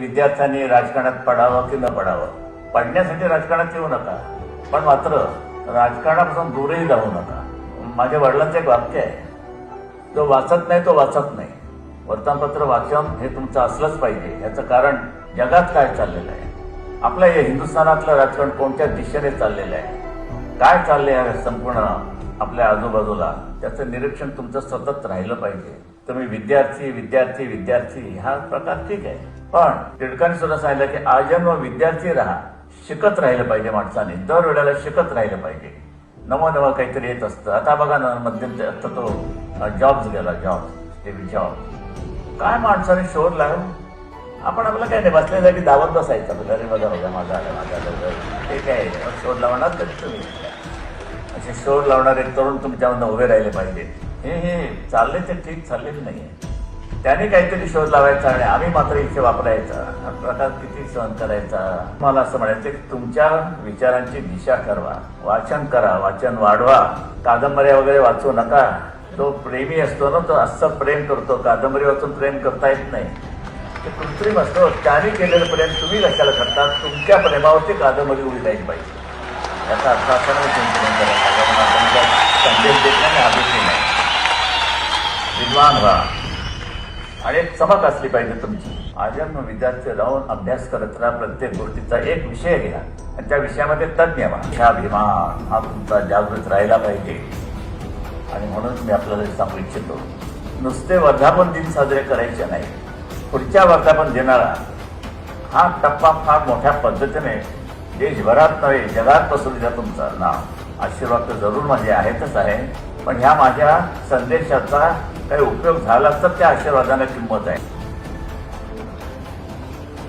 विद्यार्थ्यांनी राजकारणात पडावं की न पडावं, पडण्यासाठी राजकारणात येऊ नका, पण मात्र राजकारणापासून दूरही जाऊ नका. माझ्या वडिलांचं एक वाक्य आहे, जो वाचत नाही तो वाचत नाही. वर्तमानपत्र वाचन हे तुमचं असलंच पाहिजे. याचं कारण जगात काय चाललेलं आहे, आपल्या या हिंदुस्थानातलं राजकारण कोणत्या दिशेने चाललेलं आहे, काय चाललंय आहे संपूर्ण आपल्या आजूबाजूला, त्याचं निरीक्षण तुमचं सतत राहिलं पाहिजे. तुम्ही विद्यार्थी विद्यार्थी विद्यार्थी हा प्रकार ठीक आहे, पण टिळकांनी सुद्धा सांगितलं की आजन्म विद्यार्थी राहा. शिकत राहिलं पाहिजे माणसाने, दर वेळेला शिकत राहिलं पाहिजे. नवं काहीतरी येत असतं. आता बघा ना, मध्यंतरी आता तो जॉब्स गेला, स्टीव्ह जॉब्स. काय माणसाने शोध लावून आपण आपलं काय नाही, बसल्या जागी दावत बसायचं. अरे बघा माझा आलं ते काय शोध लावणार तरी तुम्ही असे शोध लावणारे तरुण तुमच्यामधून उभे राहिले पाहिजे. हे चालले ते ठीक चाललेलं नाहीये. त्याने काहीतरी शोध लावायचा आणि आम्ही मात्र इथे वापरायचा. हा प्रकार किती सहन करायचा. मला असं म्हणायचं की तुमच्या विचारांची दिशा ठरवा, वाचन करा, वाचन वाढवा. कादंबऱ्या वगैरे वाचू नका. तो प्रेमी असतो ना, तो असं प्रेम करतो. कादंबरी वाचून प्रेम करता येत नाही, ते कृत्रिम असतो. त्याने केलेलं प्रेम तुम्ही कशाला करता. तुमच्या प्रेमावरती कादंबरी उभी राहिली पाहिजे. याचा अर्थ असा नाही चिंतन करायचा, आपण संदेश देत नाही, आदेश नाही. विद्वान व्हा आणि एक चमक असली पाहिजे तुमची. आजन्म विद्यार्थी राहून अभ्यास करत राहा. प्रत्येक गोष्टीचा एक विषय घ्या आणि त्या विषयामध्ये तज्ञ व्हा. हा अभिमान हा तुमचा जागृत राहिला पाहिजे. आणि म्हणून मी आपल्याला सांगू इच्छितो, नुसते वर्धापन दिन साजरे करायचे नाही, पुढच्या वर्धापन दिनाला हा टप्पा फार मोठ्या पद्धतीने देशभरात नव्हे जगात पसरू द्या तुमचं नाव. आशीर्वाद तर जरूर माझे आहेतच आहे, पण ह्या माझ्या संदेशाचा काही उपयोग झाला तर त्या आशीर्वादाला किंमत आहे.